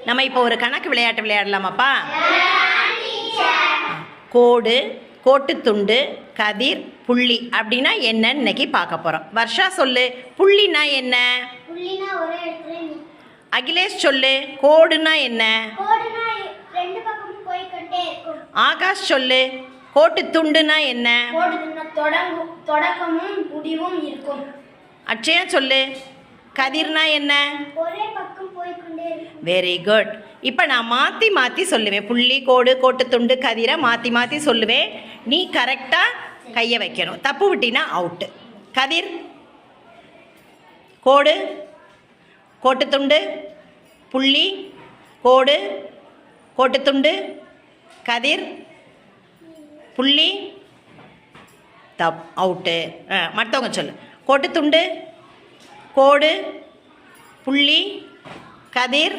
நம்ம இப்போ ஒரு கணக்கு விளையாட்டு விளையாடலாமாப்பா? கோடு, கோட்டுத்துண்டு, கதிர், புள்ளி அப்படின்னா என்னன்னு இன்னைக்கு பார்க்க போகிறோம். வர்ஷா சொல்லு, புள்ளினா என்ன? அகிலேஷ் சொல்லு, கோடுனா என்ன? ஆகாஷ் சொல்லு, கோட்டுத்துண்டுனா என்ன? தொடக்கமும் முடிவும் இருக்கும். அட்சயா சொல்லு, கதிர்னா என்ன? ஒரே பக்கம் போய்கொண்டே இருக்கும். Very good. இப்போ நான் மாற்றி மாற்றி சொல்லுவேன். புள்ளி, கோடு, கோட்டுத்துண்டு, கதிரை மாற்றி மாற்றி சொல்லுவேன். நீ கரெக்டாக கையை வைக்கணும். தப்பு விட்டினா அவுட்டு. கதிர், கோடு, கோட்டுத்துண்டு, புள்ளி, கோடு, கோட்டுத்துண்டு, கதிர், புள்ளி, அவுட்டு. மற்றவங்க சொல்லு, கோட்டுத்துண்டு, கோடு, புள்ளி, கதிர்,